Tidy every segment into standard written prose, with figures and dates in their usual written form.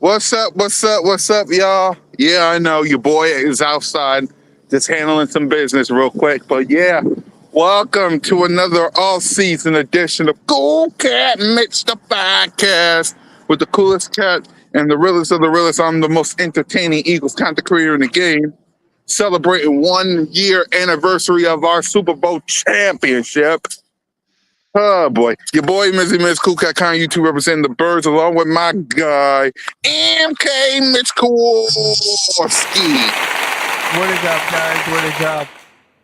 What's up? What's up? What's up, y'all? Yeah, I know your boy is outside just handling some business real quick. But yeah, welcome to another all-season edition of CoolCat-Mitch, the podcast with the coolest cat and the realest of the realest. I'm the most entertaining Eagles content creator in the game, celebrating 1 year anniversary of our Super Bowl championship. Oh boy, your boy Mizzy Miz CoolCat YouTube representing the Birds along with my guy MK Mitch Kowalski. What is up, guys? What is up?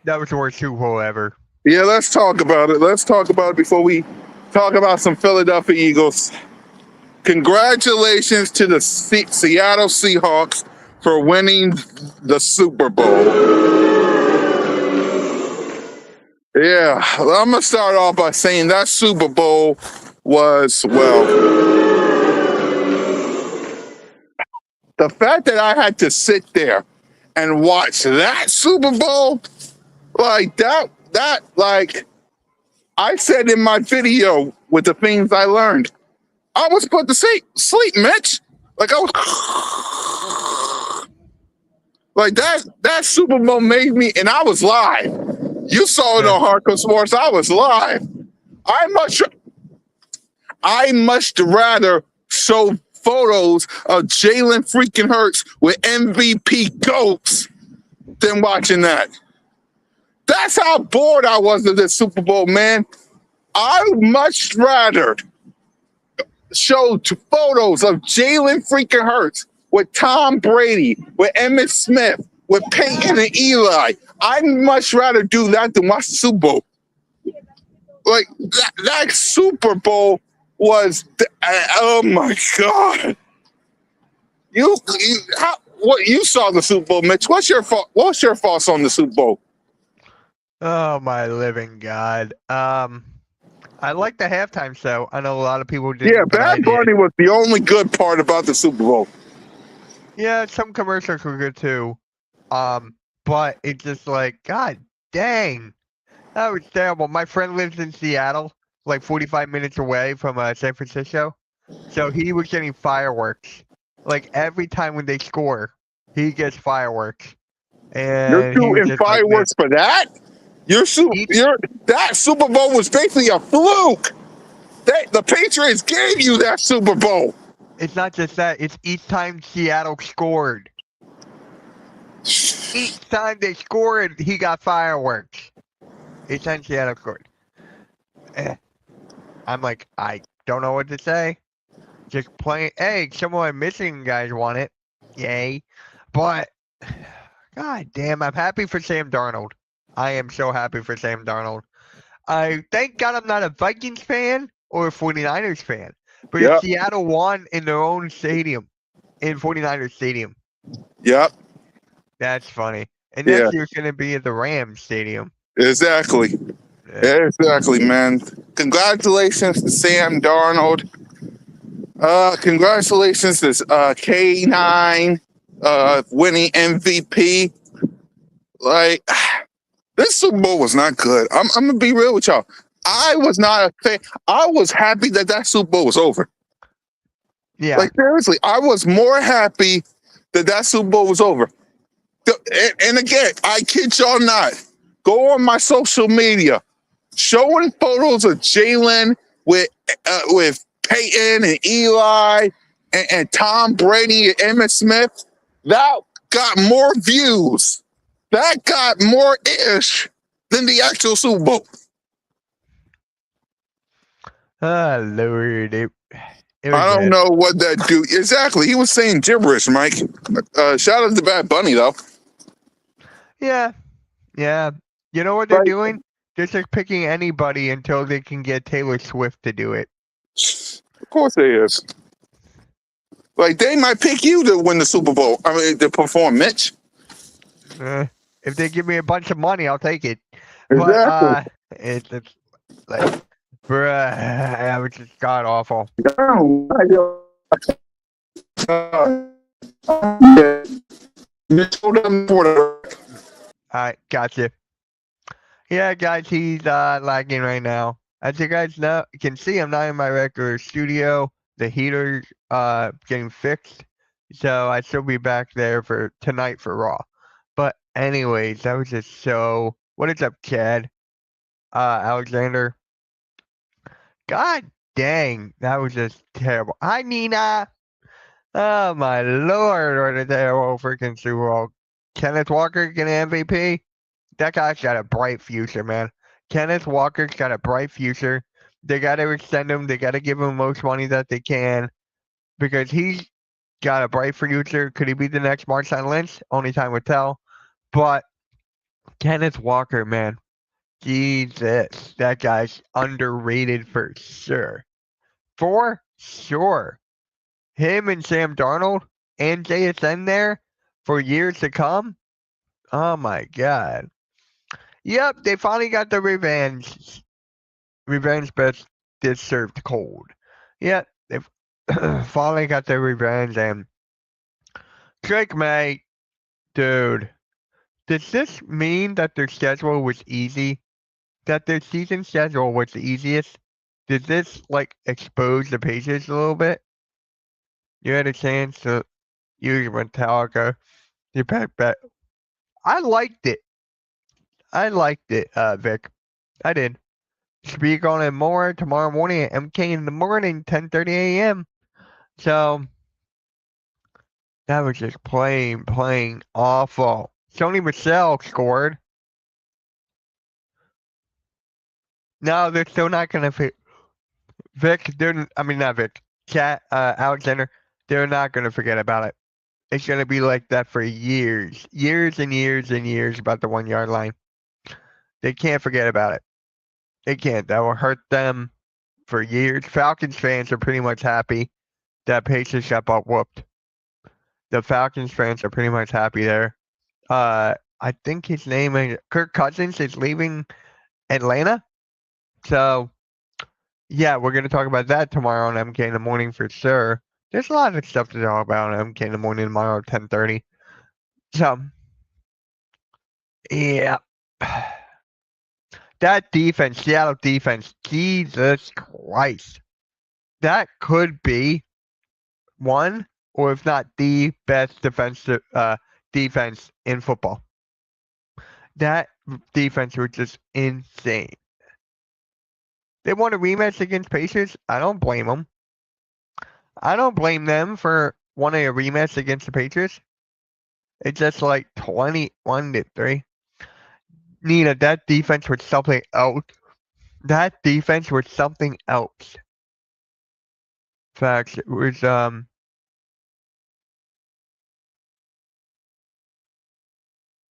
That was the worst Super Bowl ever. Yeah, let's talk about it. Let's talk about it before we talk about some Philadelphia Eagles. Congratulations to the Seattle Seahawks for winning the Super Bowl. Yeah, I'm going to start off by saying that Super Bowl was, well, the fact that I had to sit there and watch that Super Bowl, like that, like I said in my video with the things I learned, I was put to sleep, Mitch. Like I was, like that Super Bowl made me, and I was live. You saw it on Hardcore Sports. I was live. I much rather show photos of Jalen freaking Hurts with MVP goats than watching that. That's how bored I was of this Super Bowl, man. I would much rather show photos of Jalen freaking Hurts with Tom Brady, with Emmitt Smith, with Peyton and Eli. I'd much rather do that than watch the Super Bowl. Like, that Super Bowl was, oh my God. You saw the Super Bowl, Mitch. What's your thoughts on the Super Bowl? Oh, my living God. I like the halftime show. I know a lot of people didn't. Yeah, Bad Bunny was the only good part about the Super Bowl. Yeah, some commercials were good too. But it's just like, God dang, that was terrible. My friend lives in Seattle, like 45 minutes away from San Francisco. So he was getting fireworks. Like every time when they score, he gets fireworks. And you're shooting fireworks for that? That Super Bowl was basically a fluke. The Patriots gave you that Super Bowl. It's not just that. It's each time Seattle scored. Each time they scored, he got fireworks. Each time Seattle scored. I'm like, I don't know what to say. Just playing. Hey, someone I'm missing, guys want it. Yay. But, God damn, I'm happy for Sam Darnold. I am so happy for Sam Darnold. I thank God I'm not a Vikings fan or a 49ers fan. But yep. Seattle won in their own stadium, in 49ers Stadium. Yep. That's funny. And next year's going to be at the Rams Stadium. Exactly. Yeah. Exactly, man. Congratulations to Sam Darnold. Congratulations to K9 winning MVP. Like, this Super Bowl was not good. I'm going to be real with y'all. I was not a fan. I was happy that Super Bowl was over. Yeah. Like, seriously, I was more happy that Super Bowl was over. And again, I kid y'all not. go on my social media, showing photos of Jalen with Peyton and Eli and Tom Brady and Emmitt Smith. That got more views. That got more ish than the actual Super Bowl. Oh, Lord. It was I don't bad. know what that dude exactly. He was saying gibberish, Mike. Shout out to Bad Bunny though. Yeah. Yeah. You know what they're Like, doing? They're just picking anybody until they can get Taylor Swift to do it. of course they is. Like they might pick you to win the Super Bowl. I mean, to perform, Mitch. If they give me a bunch of money, I'll take it. Exactly. But it's like, bruh, that was just god awful. Alright, gotcha. Yeah, guys, he's lagging right now. As you guys know, you can see I'm not in my regular studio. The heater's getting fixed, so I should be back there for tonight for Raw. But anyways, that was just so. What is up, Chad? Alexander. God dang, that was just terrible. Hi, Nina. Oh my lord, what a terrible freaking Super Bowl. Kenneth Walker getting MVP. That guy's got a bright future, man. Kenneth Walker's got a bright future. They got to extend him. They got to give him the most money that they can because he's got a bright future. Could he be the next Marshawn Lynch? Only time will tell. But Kenneth Walker, man, Jesus, that guy's underrated for sure. For sure. Him and Sam Darnold and JSN there for years to come. Oh my God. Yep, they finally got the revenge. Revenge best deserved cold. Yep, they've finally got their revenge. And Drake May, dude, does this mean that their schedule was easy? That their season schedule was the easiest? Did this like expose the Patriots a little bit? You had a chance to use Metallica. You pack back. I liked it. Vic. I did. Speak on it more tomorrow morning at MK in the morning, 10:30 a.m. So that was just plain awful. Sony Michelle scored. No, they're still not gonna fit. Vic, not Vic. Alexander, they're not gonna forget about it. It's gonna be like that for years and years about the 1 yard line. They can't forget about it. They can't. That will hurt them for years. Falcons fans are pretty much happy that Patriots got butt whooped. The Falcons fans are pretty much happy there. I think his name is Kirk Cousins is leaving Atlanta. So yeah, we're gonna talk about that tomorrow on MK in the morning for sure. There's a lot of stuff to talk about on MK in the morning tomorrow at 10:30. So yeah. That defense, Seattle defense, Jesus Christ. That could be one, or if not the best defensive defense in football. That defense was just insane. They want a rematch against Pacers. I don't blame them. I don't blame them for wanting a rematch against the Patriots. It's just like 21-3. Nina, that defense was something else. That defense was something else. Facts. It was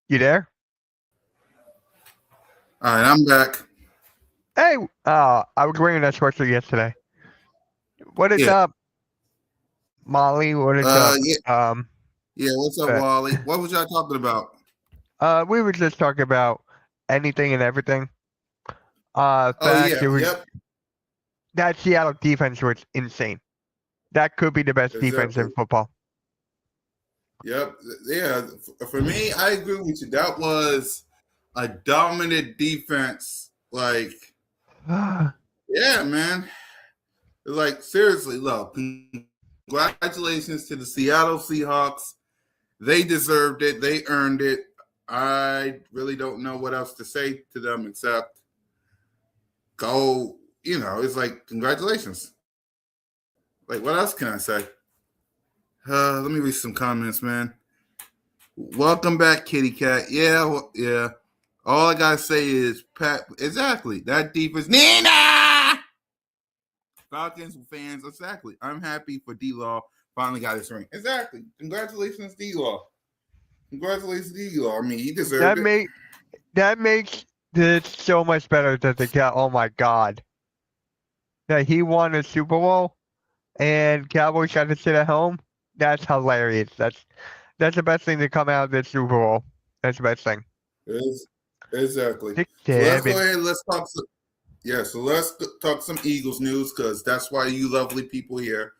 You there? All right, I'm back. Hey, I was wearing that sweatshirt yesterday. What is Yeah. up, Molly? What is up? Yeah. What's up, Wally? What was y'all talking about? We were just talking about anything and everything. Oh Facts. yeah. It was Yep. that Seattle defense was insane. That could be the best defense in Exactly. football. Yep. Yeah. For me, I agree with you. That was a dominant defense. Like, yeah, man. Like, seriously, look, congratulations to the Seattle Seahawks. They deserved it. They earned it. I really don't know what else to say to them except go. It's like congratulations. Like, what else can I say? Let me read some comments, man. Welcome back, Kitty Cat. Yeah. All I gotta say is Pat. Exactly. That defense, Nina. Falcons fans, exactly. I'm happy for D-Law finally got his ring. Exactly. Congratulations, D-Law. Congratulations, D-Law. I mean, he deserved it. That makes this so much better that the cat. Oh my God, that he won a Super Bowl and Cowboys got to sit at home. That's hilarious. That's the best thing to come out of this Super Bowl. That's the best thing. Exactly. 6-7. Let's talk some. Yeah, so let's talk some Eagles news because that's why you lovely people here.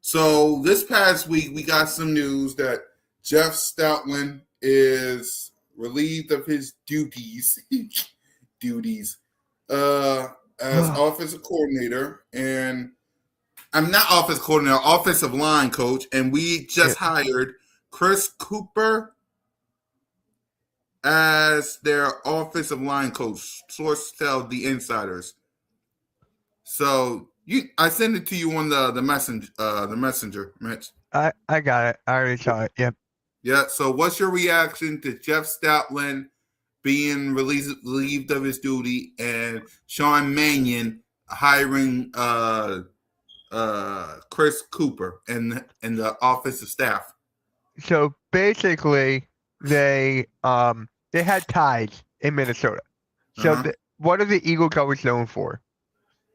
So this past week, we got some news that Jeff Stoutland is relieved of his duties as offensive coordinator. And I'm not offensive coordinator, offensive line coach. And we just hired Chris Cooper as their offensive line coach. Sources tell the insiders. So I sent it to you on the messenger, Mitch. I got it. I already saw it. Yep. Yeah. So what's your reaction to Jeff Stoutland being relieved of his duty and Sean Mannion hiring Chris Cooper and the offensive staff? So basically, they had ties in Minnesota. So what are the Eagles always known for?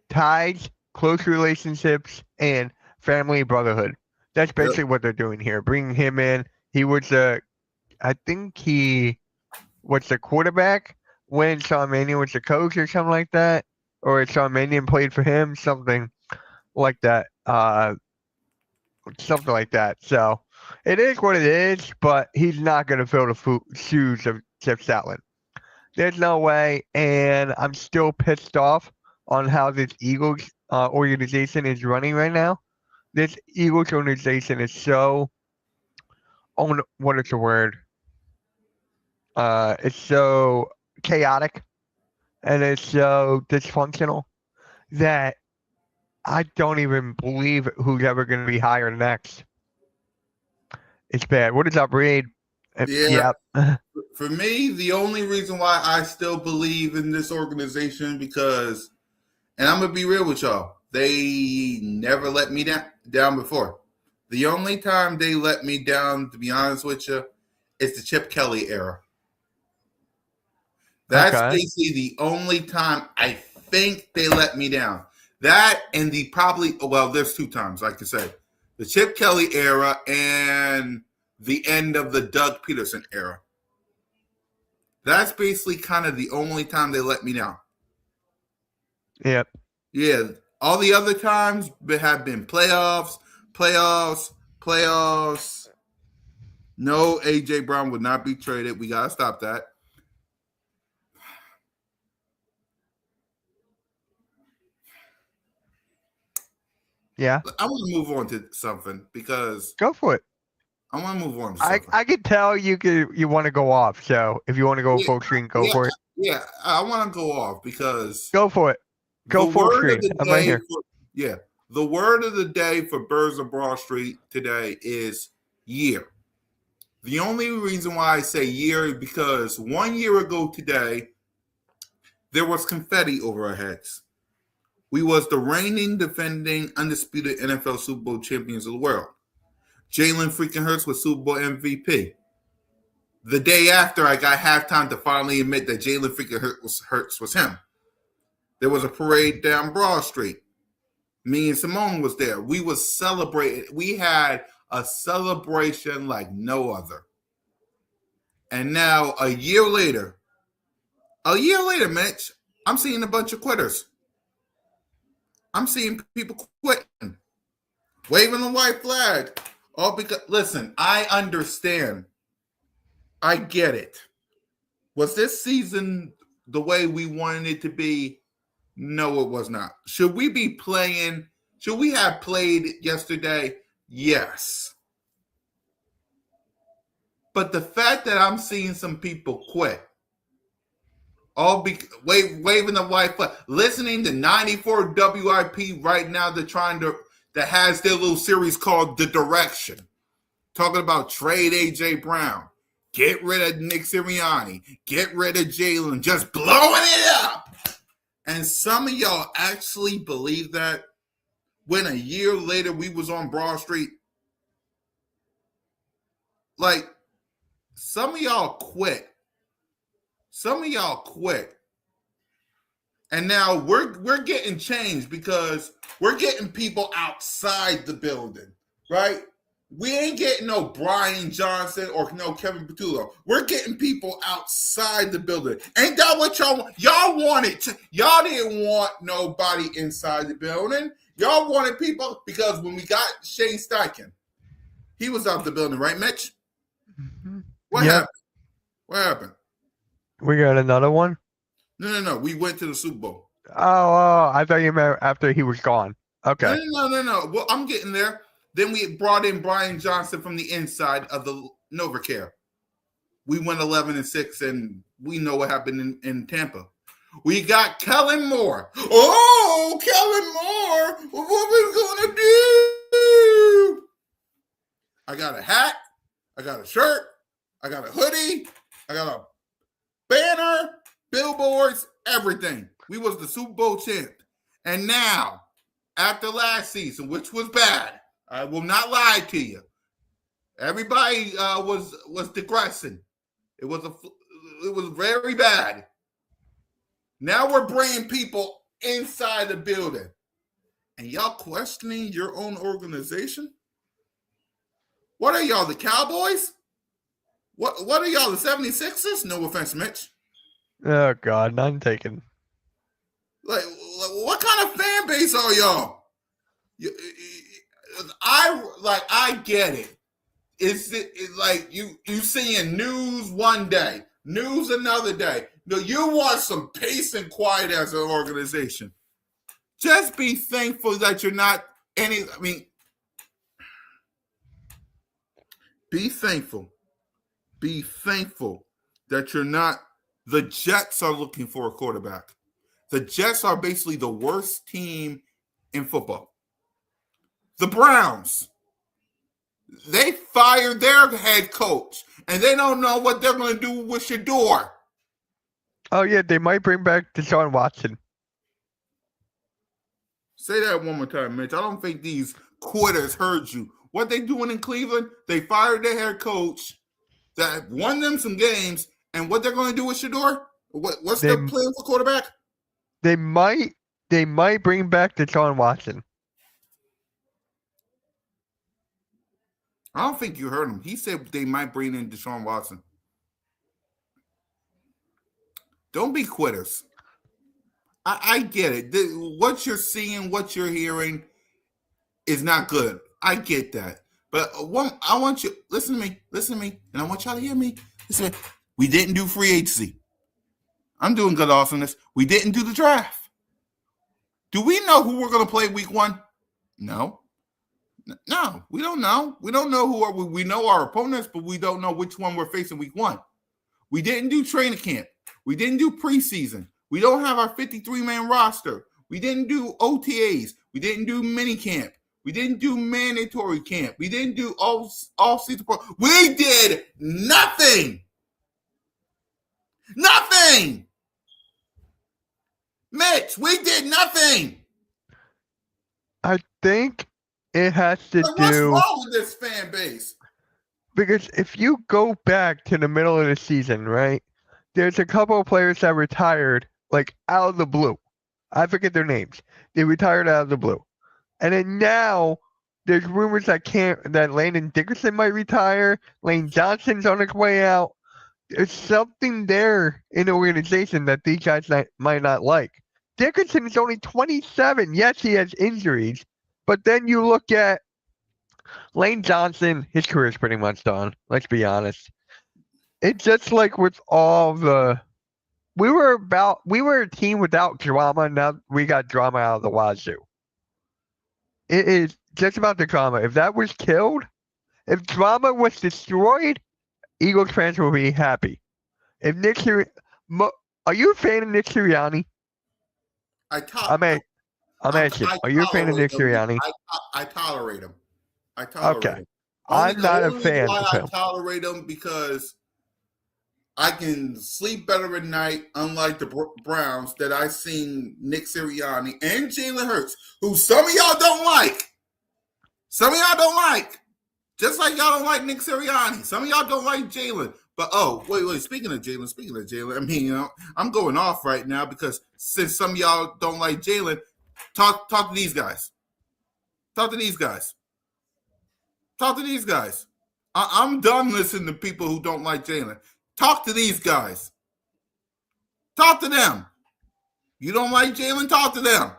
Ties, close relationships, and family brotherhood. That's basically what they're doing here. Bringing him in. He was I think he was the quarterback when Sean Mannion was the coach or something like that. Or Sean Mannion played for him, something like that. Something like that. So it is what it is, but he's not going to fill the shoes of Jeff Stoutland. There's no way, and I'm still pissed off on how this Eagles organization is running right now. This Eagles organization is so, what is the word? It's so chaotic and it's so dysfunctional that I don't even believe who's ever going to be hired next. It's bad. What is up, Reed? Yeah. For me, the only reason why I still believe in this organization because, and I'm gonna be real with y'all, they never let me down before. The only time they let me down, to be honest with you, is the Chip Kelly era. That's basically the only time I think they let me down. That and there's two times, like I said. The Chip Kelly era and the end of the Doug Peterson era. That's basically kind of the only time they let me down. Yep. Yeah. All the other times have been playoffs. No, A.J. Brown would not be traded. We got to stop that. Yeah. I want to move on to something because go for it. I want to move on to something. I can tell you want to go off. So if you want to go full screen, go for it. Yeah, I want to go off because go for it. Go full screen. I'm right here. The word of the day for Birds of Broad Street today is year. The only reason why I say year is because 1 year ago today, there was confetti over our heads. We was the reigning, defending, undisputed NFL Super Bowl champions of the world. Jalen freaking Hurts was Super Bowl MVP. The day after, I got halftime to finally admit that Jalen freaking Hurts was him. There was a parade down Broad Street. Me and Simone was there. We was celebrating. We had a celebration like no other. And now, a year later, Mitch, I'm seeing a bunch of quitters. I'm seeing people quitting, waving the white flag. All because, listen, I understand. I get it. Was this season the way we wanted it to be? No, it was not. Should we be playing? Should we have played yesterday? Yes. But the fact that I'm seeing some people quit, waving the white flag, listening to 94 WIP right now, that has their little series called The Direction, talking about trade AJ Brown, get rid of Nick Sirianni, get rid of Jalen, just blowing it up. And some of y'all actually believe that when a year later we was on Broad Street. Like, some of y'all quit. And now we're getting changed because we're getting people outside the building, right? We ain't getting no Brian Johnson or no Kevin Patullo. We're getting people outside the building. Ain't that what y'all want? Y'all wanted y'all didn't want nobody inside the building. Y'all wanted people because when we got Shane Steichen, he was out the building, right, Mitch? Mm-hmm. What happened? What happened? We got another one? No. We went to the Super Bowl. Oh, I thought you meant after he was gone. Okay. No. Well, I'm getting there. Then we brought in Brian Johnson from the inside of the NovaCare. We went 11-6, and we know what happened in Tampa. We got Kellen Moore. Oh, Kellen Moore. What we going to do? I got a hat. I got a shirt. I got a hoodie. I got a banner, billboards, everything. We was the Super Bowl champ. And now, after last season, which was bad, I will not lie to you. Everybody was digressing. It was very bad. Now we're bringing people inside the building. And y'all questioning your own organization? What are y'all, the Cowboys? What are y'all, the 76ers? No offense, Mitch. Oh, God, none taken. Like, what kind of fan base are y'all? I get it. It's like you seeing news one day, news another day. No, you want some peace and quiet as an organization. Just be thankful that you're not be thankful. Be thankful that you're not. The Jets are looking for a quarterback. The Jets are basically the worst team in football. The Browns, they fired their head coach, and they don't know what they're going to do with Shador. Oh, yeah, they might bring back Deshaun Watson. Say that one more time, Mitch. I don't think these quitters heard you. What they doing in Cleveland, they fired their head coach that won them some games, and what they're going to do with Shador? What's their plan for quarterback? They might bring back Deshaun Watson. I don't think you heard him. He said they might bring in Deshaun Watson. Don't be quitters. I get it. What you're seeing, what you're hearing is not good. I get that. But I want you, listen to me, and I want y'all to hear me. Listen, we didn't do free agency. I'm doing good awesomeness. We didn't do the draft. Do we know who we're going to play week 1? No. No, we don't know. We don't know we know our opponents, but we don't know which one we're facing week 1. We didn't do training camp. We didn't do preseason. We don't have our 53-man roster. We didn't do OTAs. We didn't do mini camp. We didn't do mandatory camp. We didn't do all-season. We did nothing. Nothing. Mitch, we did nothing. I think it has to What's do wrong with this fan base? because if you go back to the middle of the season, right, there's a couple of players that retired like out of the blue. I forget their names. They retired out of the blue. And then now there's rumors that Landon Dickerson might retire. Lane Johnson's on his way out. There's something there in the organization that these guys might not like. Dickerson is only 27. Yes, he has injuries. But then you look at Lane Johnson, his career is pretty much done. Let's be honest. It's just like with all the we were a team without drama. Now we got drama out of the wazoo. It is just about the drama. If that was killed, if drama was destroyed, Eagles fans will be happy. If Nick are you a fan of Nick Sirianni? I'm I'm asking. I Are you a fan of tolerate Nick him. Sirianni? I tolerate him. I tolerate Okay. him. I'm The not a only reason fan why of I him. tolerate him because I can sleep better at night, unlike the Browns that I seen Nick Sirianni and Jalen Hurts, who some of y'all don't like. Some of y'all don't like. Just like y'all don't like Nick Sirianni. Some of y'all don't like Jalen. But wait. Speaking of Jalen, I mean, I'm going off right now because since some of y'all don't like Jalen, talk to these guys. Talk to these guys. Talk to these guys. I'm done listening to people who don't like Jalen. Talk to these guys. Talk to them. You don't like Jalen? Talk to them.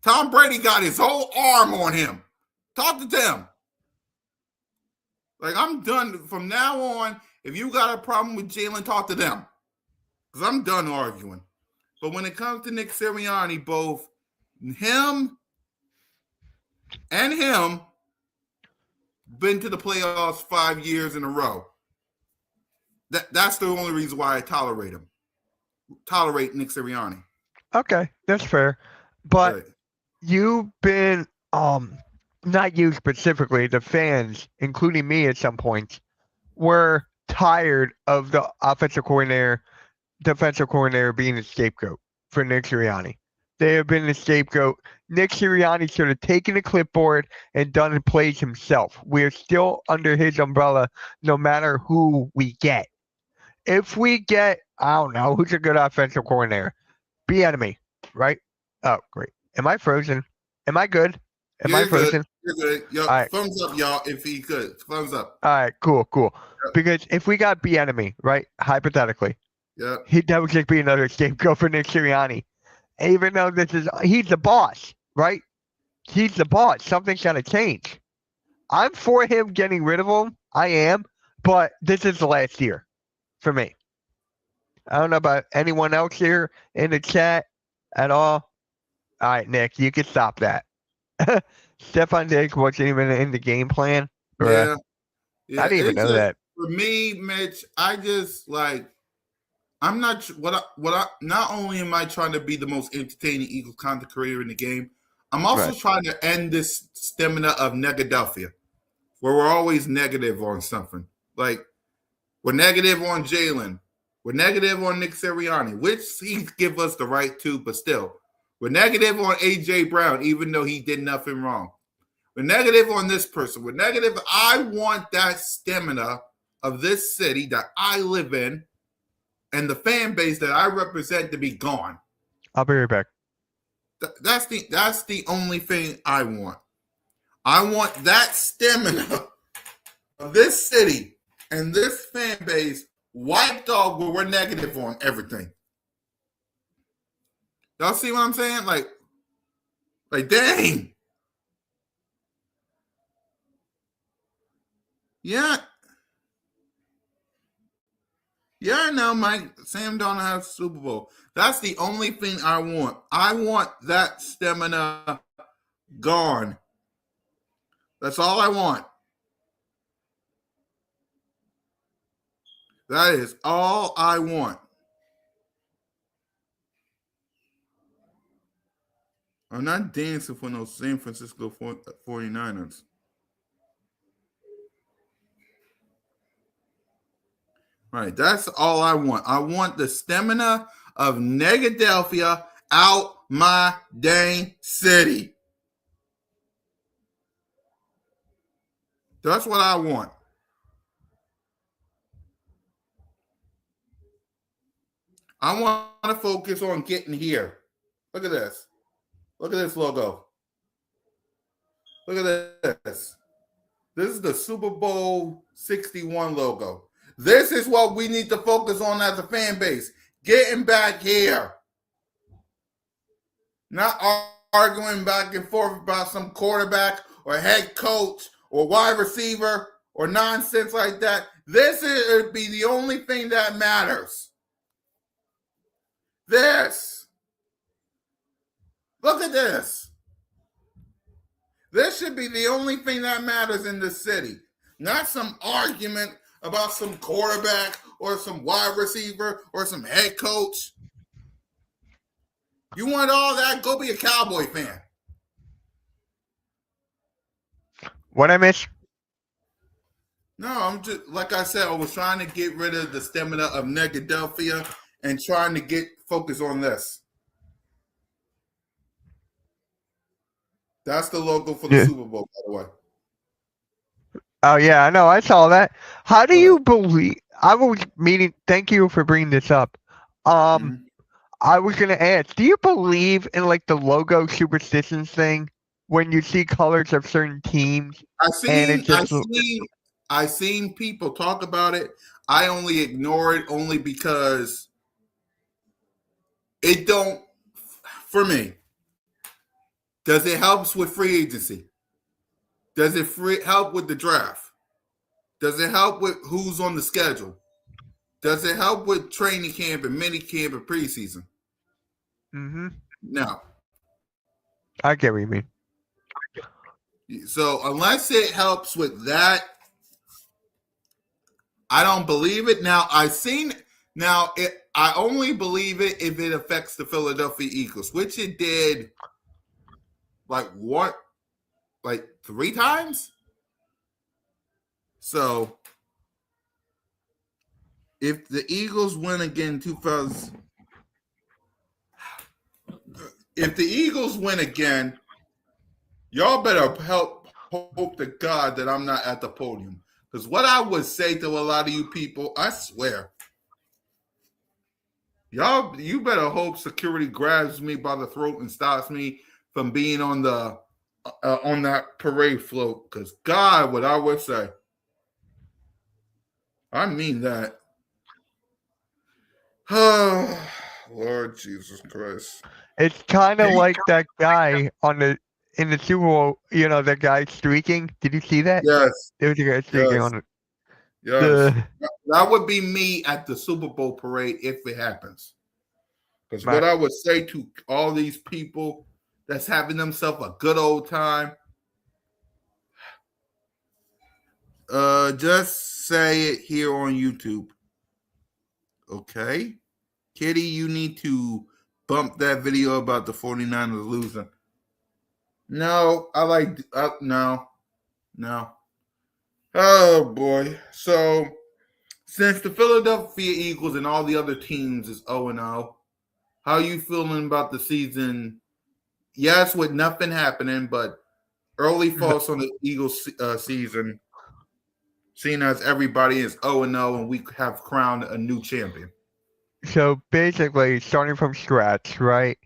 Tom Brady got his whole arm on him. Talk to them. Like, I'm done. From now on, if you got a problem with Jalen, talk to them. Because I'm done arguing. But when it comes to Nick Sirianni, both him and him been to the playoffs 5 years in a row. That's the only reason why I tolerate him. Tolerate Nick Sirianni. Okay, that's fair. But Right. you've been not you specifically, the fans, including me at some points, were tired of the offensive coordinator, defensive coordinator being a scapegoat for Nick Sirianni. They have been the scapegoat. Nick Sirianni should have taken a clipboard and done plays himself. We're still under his umbrella no matter who we get. If we get, I don't know, who's a good offensive coordinator? Bieniemy, right? Oh, great. Am I frozen? Am I good? Am I frozen? You're good. Yo, All right. Thumbs up, y'all, if he could. Thumbs up. All right, cool. Yep. Because if we got Bieniemy, right, hypothetically, Yeah. that would just be another scapegoat for Nick Sirianni. Even though he's the boss, right? He's the boss. Something's got to change. I'm for him getting rid of him. I am, but this is the last year for me. I don't know about anyone else here in the chat at all. All right, Nick, you can stop that. Stefan Diggs wasn't even in the game plan. Yeah. I didn't even know that. For me, Mitch, I just like I'm not not only am I trying to be the most entertaining Eagles content creator in the game, I'm also trying to end this stamina of negadelphia, where we're always negative on something. Like we're negative on Jalen, we're negative on Nick Sirianni, which he give us the right to, but still, we're negative on AJ Brown, even though he did nothing wrong. We're negative on this person. We're negative. I want that stamina of this city that I live in and the fan base that I represent to be gone. I'll be right back. That's the only thing I want. I want that stamina of this city and this fan base wiped off where we're negative on everything. Y'all see what I'm saying? Like dang. Yeah. Yeah, no, Mike. Sam Darnold has Super Bowl. That's the only thing I want. I want that stamina gone. That's all I want. That is all I want. I'm not dancing for no San Francisco 49ers. Right, that's all I want. I want the stamina of Negadelphia out my dang city. That's what I want. I want to focus on getting here. Look at this. Look at this logo. Look at this. This is the Super Bowl 61 logo. This is what we need to focus on as a fan base. Getting back here. Not arguing back and forth about some quarterback or head coach or wide receiver or nonsense like that. This would be the only thing that matters. This. Look at this. This should be the only thing that matters in the city. Not some argument about some quarterback or some wide receiver or some head coach. You want all that? Go be a Cowboy fan. What I miss? No, I'm just like I said. I was trying to get rid of the stamina of Negadelphia and trying to get focus on this. That's the logo for the Super Bowl, by the way. Oh yeah, I know. I saw that. How do Right. you believe? I was meaning. Thank you for bringing this up. I was gonna ask. Do you believe in like the logo superstitions thing when you see colors of certain teams? I seen people talk about it. I only ignore it only because it don't. For me, does it help with free agency? Does it help with the draft? Does it help with who's on the schedule? Does it help with training camp and mini camp and preseason? Mm-hmm. No. I get what you mean. So unless it helps with that, I don't believe it. Now I only believe it if it affects the Philadelphia Eagles, which it did like 3 times. So if the Eagles win again if the Eagles win again, y'all better hope to God that I'm not at the podium. Because what I would say to a lot of you people, I swear, you better hope security grabs me by the throat and stops me from being on the on that parade float. Because God, what I would say, I mean that. Oh, Lord Jesus Christ! It's kind of like that guy in the Super Bowl. You know, that guy streaking. Did you see that? Yes, There was a guy streaking on it. Yes, that would be me at the Super Bowl parade if it happens. Because what I would say to all these people that's having themselves a good old time, just say it here on YouTube. Okay? Kitty, you need to bump that video about the 49ers losing. No, no. Oh, boy. So, since the Philadelphia Eagles and all the other teams is 0-0, how are you feeling about the season? Yes, with nothing happening, but early thoughts on the Eagles season, seeing as everybody is 0-0 and we have crowned a new champion. So basically, starting from scratch, right?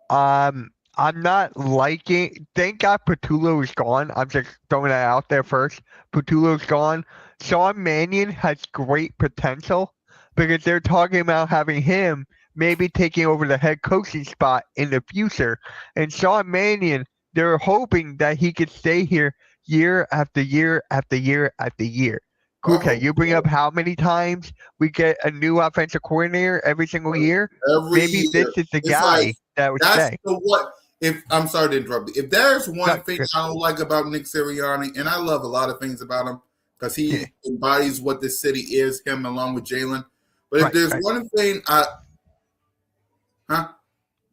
I'm not liking. Thank God Patullo is gone. I'm just throwing that out there first. Patullo's gone. Sean Mannion has great potential because they're talking about having him maybe taking over the head coaching spot in the future. And Sean Mannion, they're hoping that he could stay here year after year after year after year. CoolCat, you bring up how many times we get a new offensive coordinator every single year? Maybe this is the guy that would stay. I'm sorry to interrupt you. If there's one thing I don't like about Nick Sirianni, and I love a lot of things about him because he embodies what this city is, him along with Jalen. But if there's one thing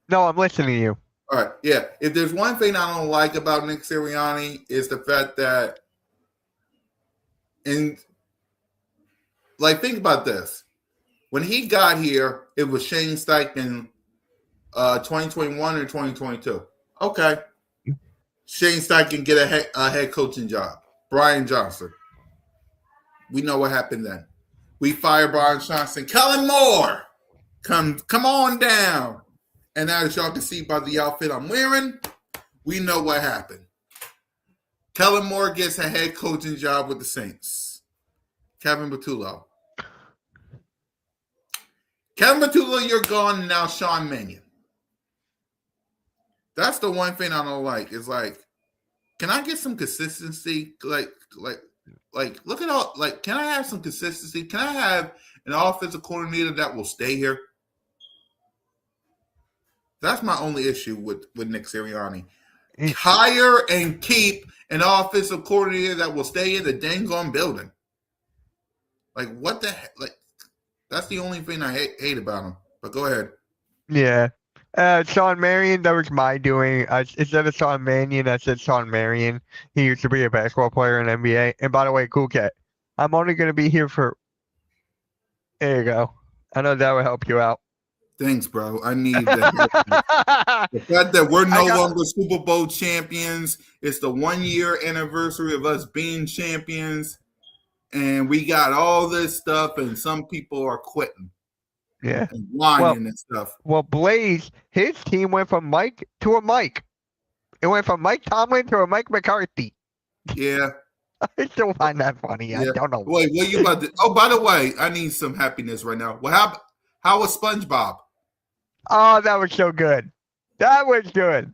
No, I'm listening to you. All right, yeah. If there's one thing I don't like about Nick Sirianni is the fact that, think about this. When he got here, it was Shane Steichen 2021 or 2022. Okay. Shane Steichen get a head coaching job. Brian Johnson. We know what happened then. We fire Brian Johnson. Kellen Moore, come on down. And as y'all can see by the outfit I'm wearing, we know what happened. Kellen Moore gets a head coaching job with the Saints. Kevin Patullo. Kevin Patullo, you're gone, and now Sean Mannion. That's the one thing I don't like. Is can I get some consistency? Look at all. Can I have some consistency? Can I have an offensive coordinator that will stay here? That's my only issue with Nick Sirianni. Hire and keep an offensive coordinator that will stay in the dang on building. Like, what the heck? Like, that's the only thing I hate about him. But go ahead. Yeah. Sean Marion, that was my doing. Instead of Sean Mannion, I said Sean Marion. He used to be a basketball player in NBA. And by the way, Cool Cat, I'm only going to be here for. There you go. I know that would help you out. Thanks, bro. I need that. The fact that we're no longer Super Bowl champions, it's the 1 year anniversary of us being champions, and we got all this stuff, and some people are quitting. Yeah. And whining and stuff. Well, Blaze, his team went from Mike to a Mike. It went from Mike Tomlin to a Mike McCarthy. Yeah. I still find that funny. Yeah. I don't know. Wait, what you about to? Oh, by the way, I need some happiness right now. Well, how was SpongeBob? Oh, that was so good. That was good.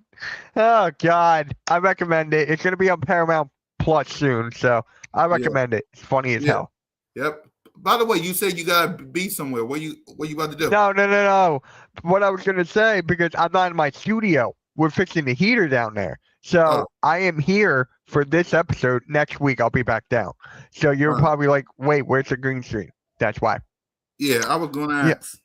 Oh God, I recommend it. It's gonna be on Paramount Plus soon, so I recommend it. It's funny as hell. Yep. By the way, you said you gotta be somewhere. What you about to do? No. What I was gonna say, because I'm not in my studio, we're fixing the heater down there. So I am here for this episode. Next week I'll be back down. So you're probably like, wait, where's the green screen? That's why. Yeah, I was gonna ask.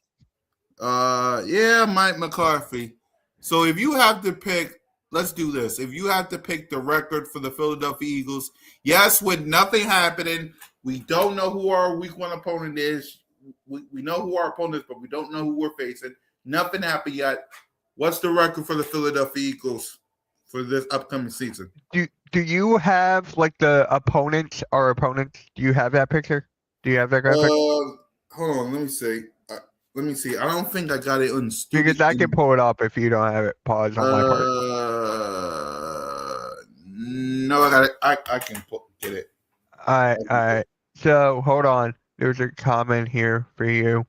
Mike McCarthy. So if you have to pick, let's do this. If you have to pick the record for the Philadelphia Eagles, yes, with nothing happening, we don't know who our week 1 opponent is. We know who our opponent is, but we don't know who we're facing. Nothing happened yet. What's the record for the Philadelphia Eagles for this upcoming season? Do you have like the opponents? Do you have that picture? Do you have that graphic? Hold on, let me see. I don't think I got it on studio. Because I can pull it up if you don't have it. Pause on my part. No, I got it. I can get it. All right. So hold on. There's a comment here for you.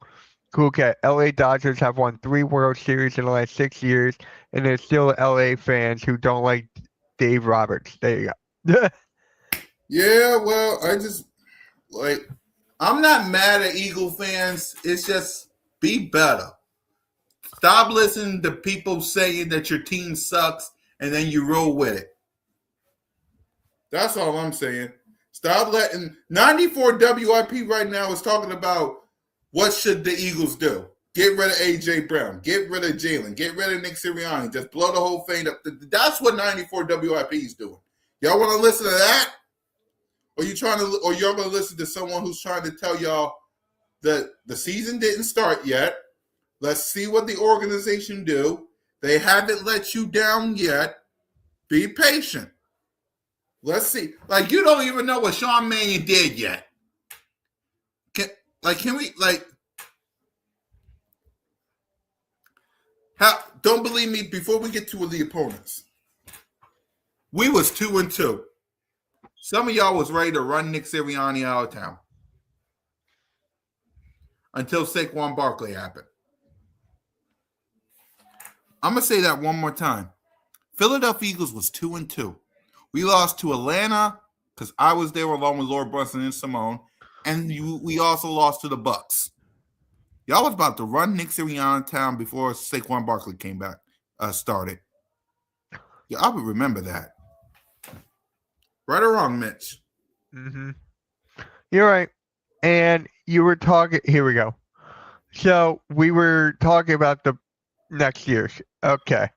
Cool Cat. LA Dodgers have won 3 World Series in the last 6 years, and there's still LA fans who don't like Dave Roberts. There you go. Yeah, well, I'm not mad at Eagle fans. It's just be better. Stop listening to people saying that your team sucks and then you roll with it. That's all I'm saying. Stop letting 94 WIP right now is talking about what should the Eagles do. Get rid of A.J. Brown. Get rid of Jalen. Get rid of Nick Sirianni. Just blow the whole thing up. That's what 94 WIP is doing. Y'all want to listen to that? Or y'all going to listen to someone who's trying to tell y'all that the season didn't start yet. Let's see what the organization do. They haven't let you down yet. Be patient. Let's see. Like, you don't even know what Sean Mannion did yet. Don't believe me, before we get to the opponents. We was 2-2. Some of y'all was ready to run Nick Sirianni out of town. Until Saquon Barkley happened. I'm going to say that one more time. Philadelphia Eagles was 2-2. We lost to Atlanta because I was there along with Lord Brunson and Simone. And we also lost to the Bucks. Y'all was about to run Nick Sirianni town before Saquon Barkley came back, started. Yeah, I would remember that. Right or wrong, Mitch? Mm-hmm. You're right. And you were talking. Here we go. So we were talking about the next year. Okay.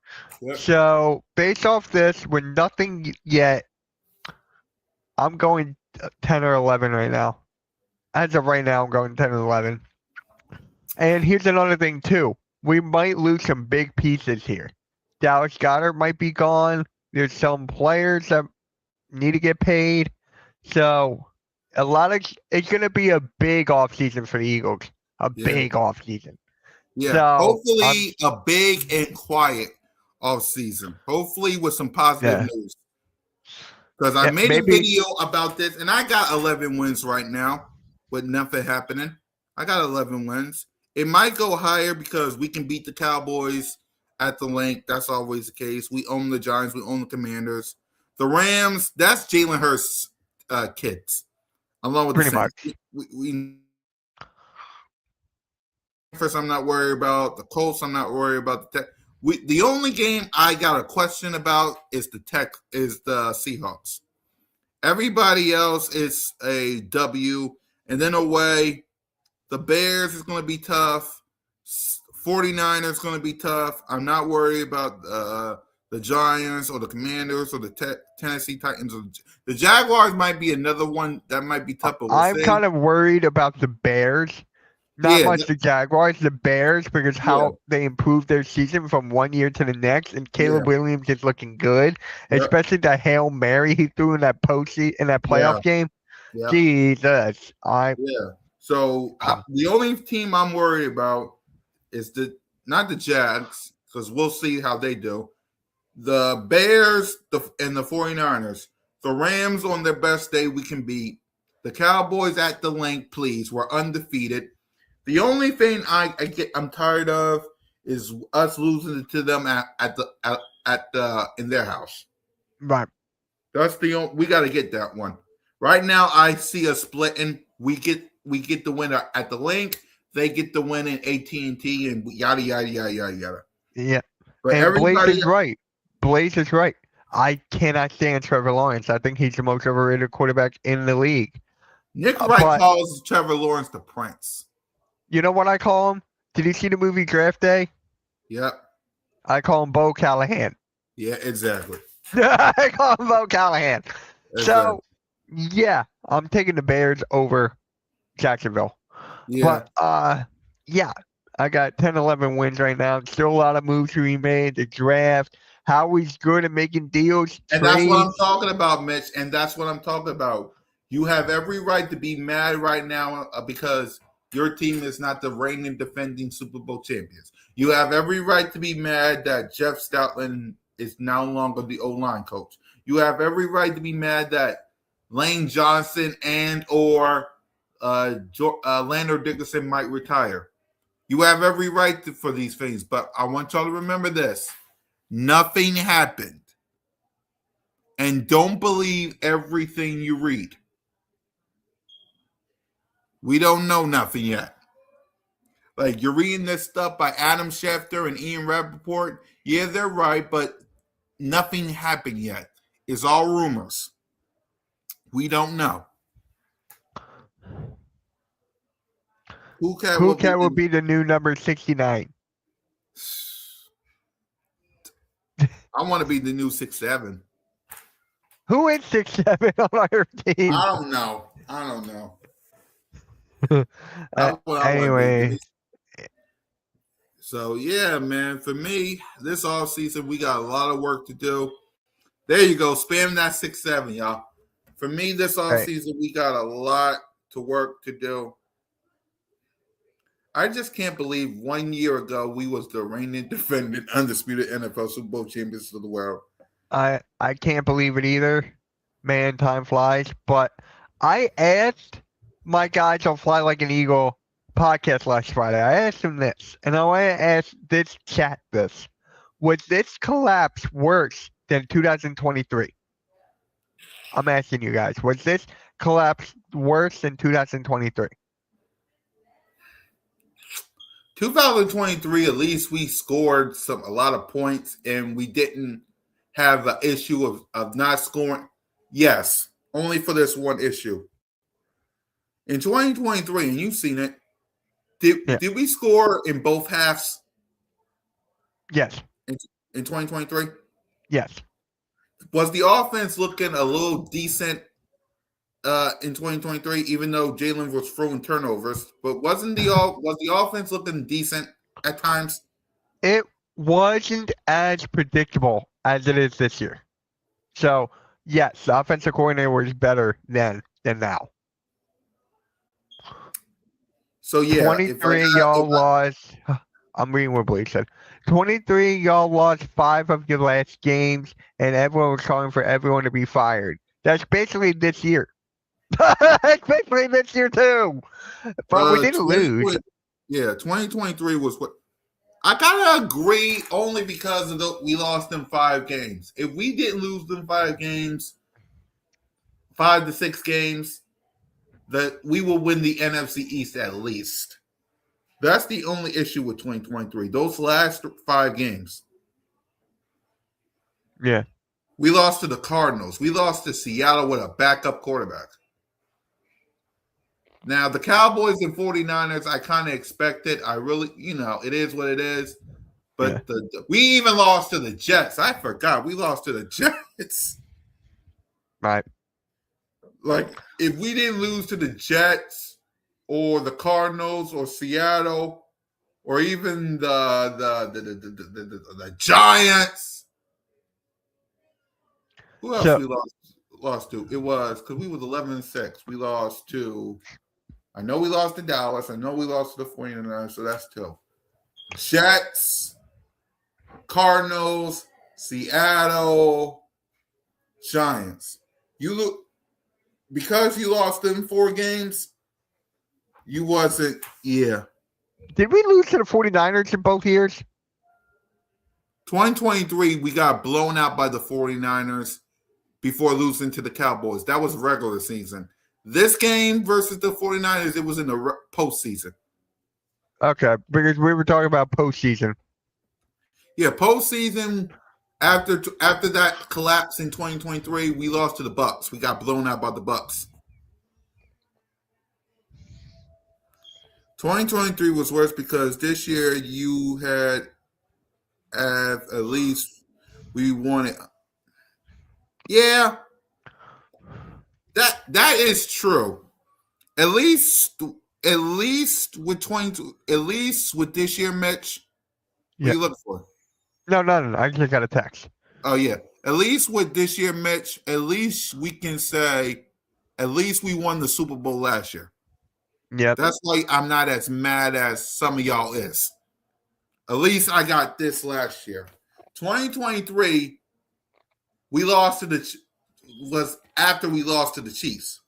Yep. So based off this, with nothing yet, I'm going 10 or 11 right now. As of right now, I'm going 10 or 11. And here's another thing, too. We might lose some big pieces here. Dallas Goedert might be gone. There's some players that need to get paid. So it's going to be a big offseason for the Eagles. Big offseason. Yeah, so hopefully a big and quiet offseason. Hopefully with some positive news. Because I made a video about this, and I got 11 wins right now with nothing happening. I got 11 wins. It might go higher because we can beat the Cowboys at the link. That's always the case. We own the Giants. We own the Commanders. The Rams, that's Jalen Hurts' kids. Along with pretty the Saints. First, I'm not worried about the Colts. I'm not worried about the Tech. The only game I got a question about is the Seahawks. Everybody else is a W, And then away, the Bears is going to be tough. 49ers going to be tough. I'm not worried about the Giants or the Commanders or the Tennessee Titans. The Jaguars might be another one that might be tough. But I'm kind of worried about the Bears. Not much the Jaguars, the Bears, because how they improved their season from one year to the next, and Caleb Williams is looking good, especially the Hail Mary he threw in that playoff game. Yep. Jesus. So the only team I'm worried about is not the Jags, because we'll see how they do. The Bears and the 49ers. The Rams on their best day we can beat. The Cowboys at the link, please. We're undefeated. The only thing I'm tired of is us losing to them in their house. Right. That's we got to get that one. Right now, I see us splitting. We get the winner at the link. They get the win in AT&T and yada yada yada yada yada. Yeah. But and Blaze is right. Blaze is right. I cannot stand Trevor Lawrence. I think he's the most overrated quarterback in the league. Nick Wright calls Trevor Lawrence the Prince. You know what I call him? Did you see the movie Draft Day? Yep. I call him Bo Callahan. Yeah, exactly. I call him Bo Callahan. Exactly. So, yeah, I'm taking the Bears over Jacksonville. Yeah. But, I got 10, 11 wins right now. Still a lot of moves to be made. The draft. Howie's good at making deals. And that's what I'm talking about, Mitch. And that's what I'm talking about. You have every right to be mad right now because your team is not the reigning defending Super Bowl champions. You have every right to be mad that Jeff Stoutland is no longer the O-line coach. You have every right to be mad that Lane Johnson and or Landon Dickerson might retire. You have every right for these things. But I want y'all to remember this. Nothing happened. And don't believe everything you read. We don't know nothing yet. Like, you're reading this stuff by Adam Schefter and Ian Rappaport. Yeah, they're right, but nothing happened yet. It's all rumors. We don't know. CoolCat will be the new number 69. I want to be the new 6'7". Who is 6'7" on our team? I don't know. Anyway. So, yeah, man, for me, this offseason, we got a lot of work to do. There you go. Spam that 6'7", y'all. For me, this offseason, we got a lot to work to do. I just can't believe 1 year ago we was the reigning defending undisputed NFL Super Bowl champions of the world. I can't believe it either. Man, time flies. But I asked my guys on Fly Like an Eagle podcast last Friday. I asked them this, and I want to ask this chat this. Was this collapse worse than 2023? I'm asking you guys. Was this collapse worse than 2023? 2023, at least we scored a lot of points, and we didn't have an issue of not scoring. Yes, only for this one issue. In 2023, and you've seen it, did we score in both halves? Yes. In 2023? Yes. Was the offense looking a little decent in 2023, even though Jalen was throwing turnovers? But was the offense looking decent at times? It wasn't as predictable as it is this year. So, yes, the offensive coordinator was better then than now. So, yeah. 23 y'all lost. I'm reading what Blake said. 23 y'all lost 5 of your last games, and everyone was calling for everyone to be fired. That's basically this year. That's basically this year, too. But we didn't lose. Yeah, 2023 was what. I gotta agree only because we lost them 5 games. If we didn't lose them 5 games, 5 to 6 games, that we will win the NFC East at least. That's the only issue with 2023. Those last 5 games. Yeah. We lost to the Cardinals. We lost to Seattle with a backup quarterback. Now, the Cowboys and 49ers, I kind of expected. I really, it is what it is. But we even lost to the Jets. I forgot. We lost to the Jets. Right. Like, if we didn't lose to the Jets or the Cardinals or Seattle or even the Giants, who else we lost to? It was because we was 11-6. We lost to. I know we lost to Dallas. I know we lost to the 49ers, so that's 2. Jets, Cardinals, Seattle, Giants. You look because you lost them 4 games, you wasn't, yeah. Did we lose to the 49ers in both years? 2023, we got blown out by the 49ers before losing to the Cowboys. That was regular season. This game versus the 49ers, it was in the postseason. Okay, because we were talking about postseason. Yeah, postseason, after that collapse in 2023, we lost to the Bucs. We got blown out by the Bucs. 2023 was worse because this year you had at least we won it. Yeah, that is true. At least with 22, at least with this year, Mitch. What are you looking for? No. I just got a text. Oh yeah. At least with this year, Mitch, at least we can say at least we won the Super Bowl last year. Yeah. That's why I'm not as mad as some of y'all is. At least I got this last year. 2023, we lost to was after we lost to the Chiefs.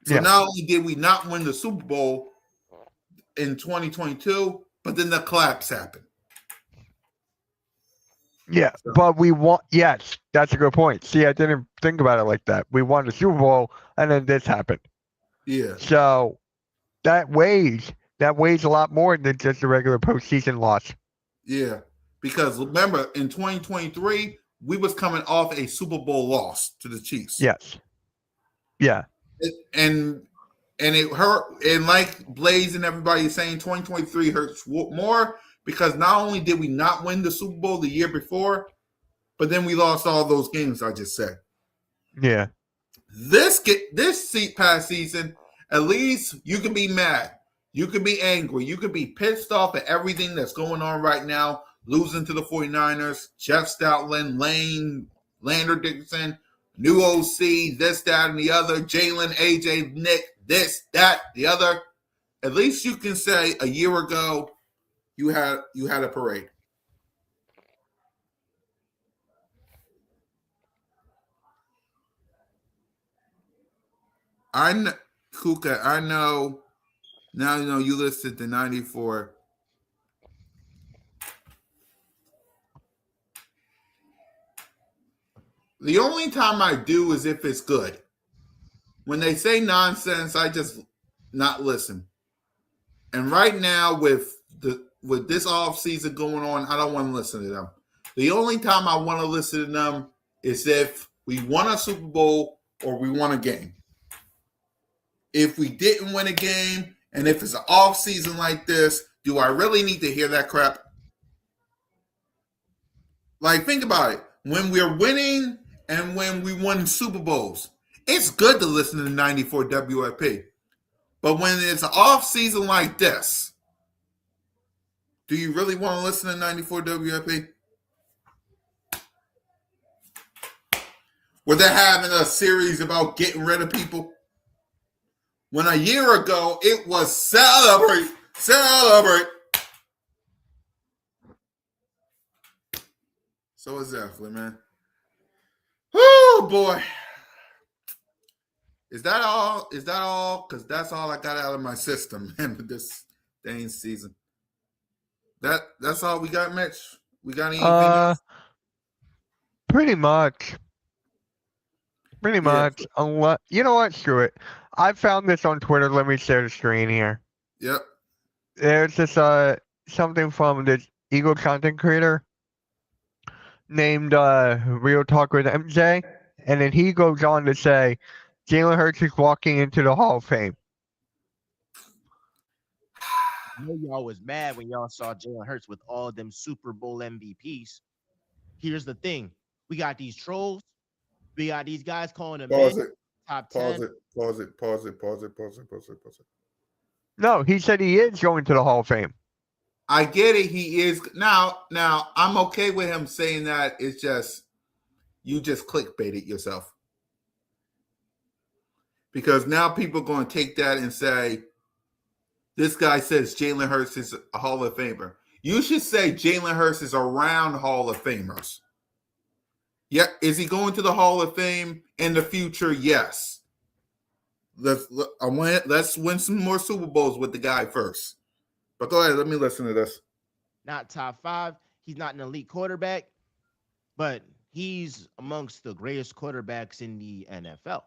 So not only did we not win the Super Bowl in 2022, but then the collapse happened. Yeah, but we won. Yes, that's a good point. See, I didn't think about it like that. We won the Super Bowl, and then this happened. Yeah. So that weighs a lot more than just a regular postseason loss. Yeah, because remember in 2023 we was coming off a Super Bowl loss to the Chiefs. Yes. Yeah. And it hurt. And like Blaze and everybody is saying, 2023 hurts more because not only did we not win the Super Bowl the year before, but then we lost all those games I just said. Yeah. This past season, at least you can be mad. You can be angry. You can be pissed off at everything that's going on right now. Losing to the 49ers, Jeff Stoutland, Lander Dickinson, new OC, this, that, and the other, Jalen, AJ, Nick, this, that, the other. At least you can say a year ago you had a parade. I know, CoolCat, I know. Now you know you listed the 94. The only time I do is if it's good. When they say nonsense, I just not listen. And right now, with this off season going on, I don't want to listen to them. The only time I want to listen to them is if we won a Super Bowl or we won a game. If we didn't win a game, and if it's an off season like this, do I really need to hear that crap? Like, think about it. When we're winning and when we won Super Bowls, it's good to listen to 94 WFP. But when it's an off season like this, do you really want to listen to 94 WFP? Were they having a series about getting rid of people? When a year ago, it was celebrate. So exactly, man. Oh, boy. Is that all? Because that's all I got out of my system, man, for this dang season. That's all we got, Mitch? We got anything else? Pretty much. Unless, you know what? Screw it. I found this on Twitter. Let me share the screen here. Yep. There's this something from this Eagle content creator named Real Talk with MJ, and then he goes on to say Jalen Hurts is walking into the Hall of Fame. I know y'all was mad when y'all saw Jalen Hurts with all them Super Bowl MVPs. Here's the thing: we got these trolls, we got these guys calling him Pause mid, it. top Pause 10. it. Pause it. Pause it. Pause it. Pause it. Pause it. Pause it. No, he said he is going to the Hall of Fame. I get it. He is now. I'm okay with him saying that. It's just you just clickbaited yourself because now people are going to take that and say this guy says Jalen Hurts is a Hall of Famer. You should say Jalen Hurts is around Hall of Famers. Yeah, is he going to the Hall of Fame in the future? Yes. Let's win some more Super Bowls with the guy first. But go ahead, let me listen to this. Not top 5. He's not an elite quarterback, but he's amongst the greatest quarterbacks in the NFL.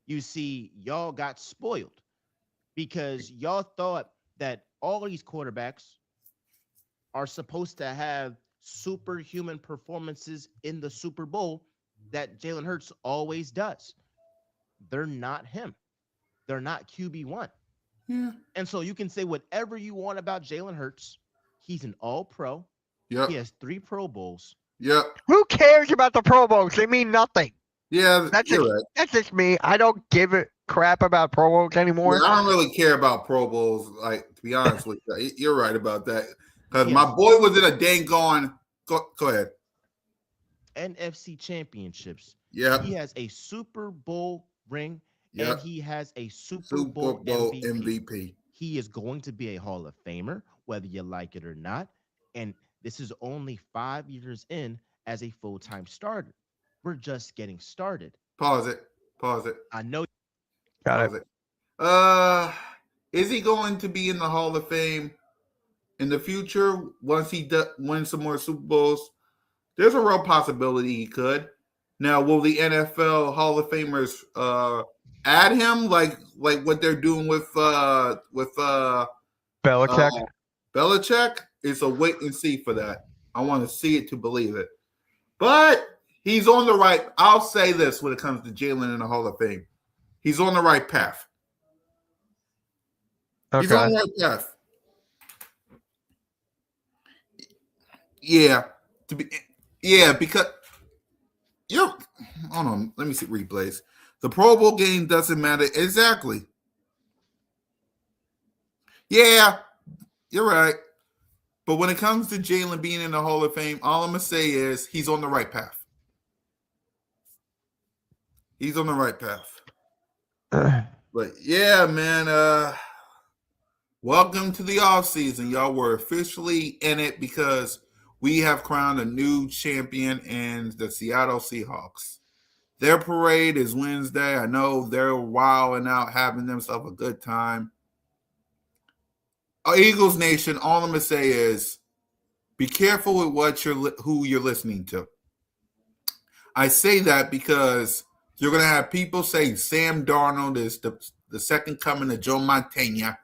You see, y'all got spoiled because y'all thought that all these quarterbacks are supposed to have superhuman performances in the Super Bowl that Jalen Hurts always does. They're not him. They're not QB1. Yeah. And so you can say whatever you want about Jalen Hurts. He's an all-pro. Yep. He has 3 Pro Bowls. Yep. Who cares about the Pro Bowls? They mean nothing. Yeah, you're right. That's just me. I don't give a crap about Pro Bowls anymore. Yeah, I don't really care about Pro Bowls. Like, to be honest with you, you're right about that. Because Yes. my boy was in a dang gone. Go ahead. NFC championships. Yeah. He has a Super Bowl ring, Yep. and he has a Super Bowl MVP. He is going to be a Hall of Famer, whether you like it or not. And this is only 5 years in as a full-time starter. We're just getting started. Pause it. I know. Got Pause it. it. Is he going to be in the Hall of Fame in the future once he wins some more Super Bowls? There's a real possibility he could. Now, will the NFL Hall of Famers add him like what they're doing with Belichick. Belichick? It's a wait and see for that. I want to see it to believe it. But he's on the right. I'll say this when it comes to Jalen in the Hall of Fame. He's on the right path. Okay. He's on the right path. Yeah. Because hold on. Let me see replays. The Pro Bowl game doesn't matter. Exactly. Yeah, you're right. But when it comes to Jalen being in the Hall of Fame, all I'm going to say is he's on the right path. He's on the right path. But yeah, man, welcome to the offseason. Y'all were officially in it because we have crowned a new champion in the Seattle Seahawks. Their parade is Wednesday. I know they're wilding out, having themselves a good time. Eagles Nation, all I'm going to say is be careful with who you're listening to. I say that because you're going to have people say Sam Darnold is the second coming of Joe Montana,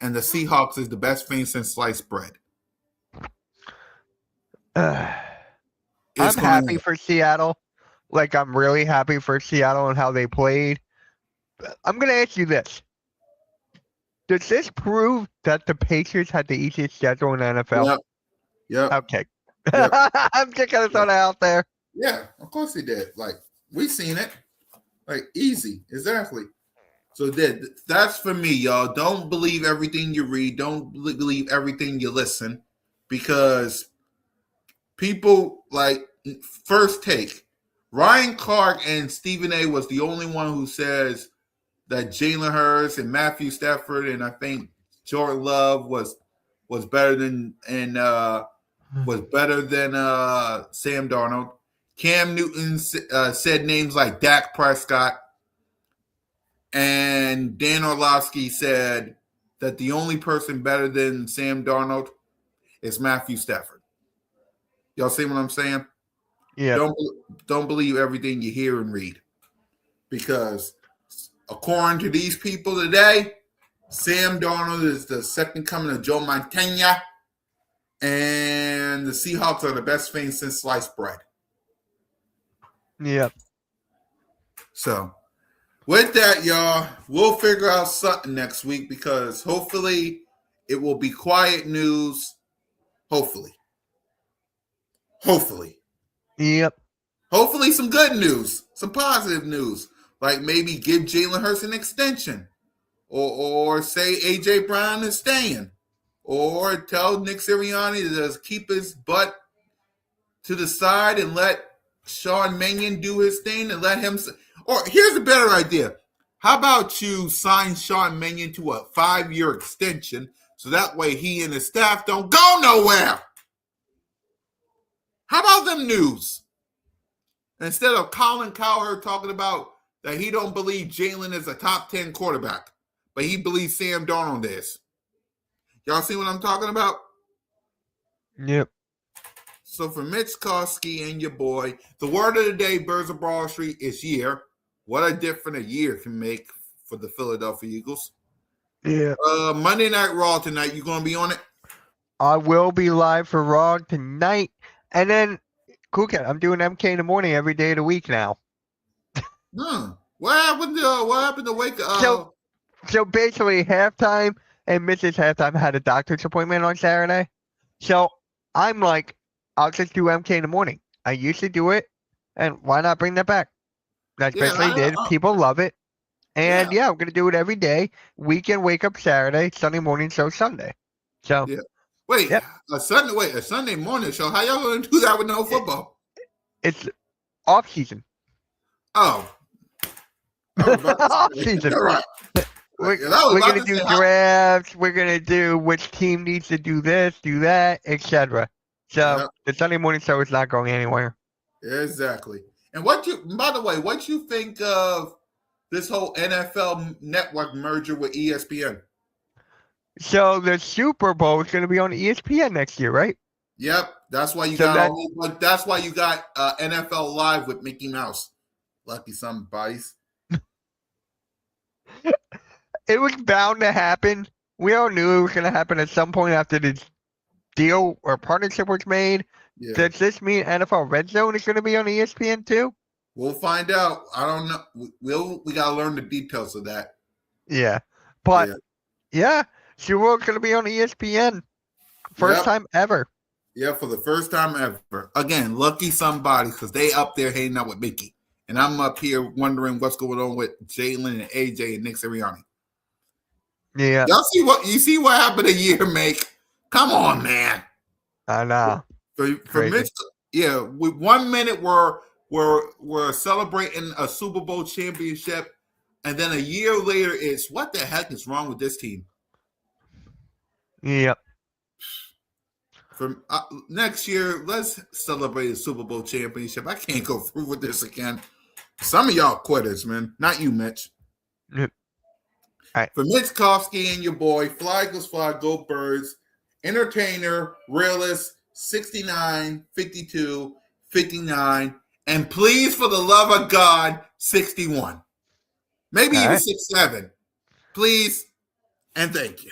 and the Seahawks is the best thing since sliced bread. I'm happy for Seattle. Like, I'm really happy for Seattle and how they played. I'm going to ask you this. Does this prove that the Patriots had the easiest schedule in the NFL? Yep. Okay. Yep. I'm just going to throw that out there. Yeah, of course they did. Like, we've seen it. Like, easy. Exactly. So that's for me, y'all. Don't believe everything you read. Don't believe everything you listen. Because people, like, first take. Ryan Clark and Stephen A. was the only one who says that Jalen Hurts and Matthew Stafford and I think Jordan Love was better than Sam Darnold. Cam Newton said names like Dak Prescott, and Dan Orlovsky said that the only person better than Sam Darnold is Matthew Stafford. Y'all see what I'm saying? Yeah. Don't believe everything you hear and read, because according to these people today, Sam Darnold is the second coming of Joe Montana, and the Seahawks are the best thing since sliced bread. Yep. So, With that, y'all, we'll figure out something next week because hopefully it will be quiet news. Hopefully. Yep. Hopefully some good news, some positive news. Like maybe give Jalen Hurts an extension. Or say AJ Brown is staying. Or tell Nick Sirianni to just keep his butt to the side and let Sean Mannion do his thing and let him. Or here's a better idea. How about you sign Sean Mannion to a 5-year extension so that way he and his staff don't go nowhere? How about them news? Instead of Colin Cowherd talking about that he don't believe Jalen is a top 10 quarterback, but he believes Sam Darnold is. Y'all see what I'm talking about? Yep. So for Mitch Koski and your boy, the word of the day, Birds of Broad Street, is year. What a difference a year can make for the Philadelphia Eagles. Yeah. Monday Night Raw tonight. You going to be on it? I will be live for Raw tonight. And then, CoolCat, I'm doing MK in the morning every day of the week now. What happened to wake up? So basically, halftime and Mrs. Halftime had a doctor's appointment on Saturday. So I'm like, I'll just do MK in the morning. I used to do it, and why not bring that back? That's basically did. People love it. And yeah, I'm going to do it every day. Weekend wake up Saturday, Sunday morning show Sunday. So Wait, a Sunday morning show. How y'all going to do that with no football? It's off season. Oh. Off season. Right. We're going to do drafts. We're going to do which team needs to do this, do that, etc. So the Sunday morning show is not going anywhere. Exactly. And by the way, what you think of this whole NFL network merger with ESPN? So the Super Bowl is going to be on ESPN next year, right? Yep. That's why you got NFL Live with Mickey Mouse. Lucky somebody's. It was bound to happen. We all knew it was going to happen at some point after this deal or partnership was made. Yeah. Does this mean NFL Red Zone is going to be on ESPN too? We'll find out. I don't know. We got to learn the details of that. Yeah. But Super Bowl's going to be on ESPN. First time ever. Yeah, for the first time ever. Again, lucky somebody because they up there hanging out with Mickey. And I'm up here wondering what's going on with Jalen and AJ and Nick Sirianni. Yeah. You see what happened a year, Make? Come on, man. I know. For Mitch, we 1 minute we're celebrating a Super Bowl championship, and then a year later it's what the heck is wrong with this team? Yep. For next year, let's celebrate a Super Bowl championship. I can't go through with this again. Some of y'all quitters, man. Not you, Mitch. Yep. All right. For Mitch Kofsky and your boy, Fly Goes Fly, Go Birds, entertainer, realist, 69, 52, 59, and please, for the love of God, 61. Maybe even 67. Please, and thank you.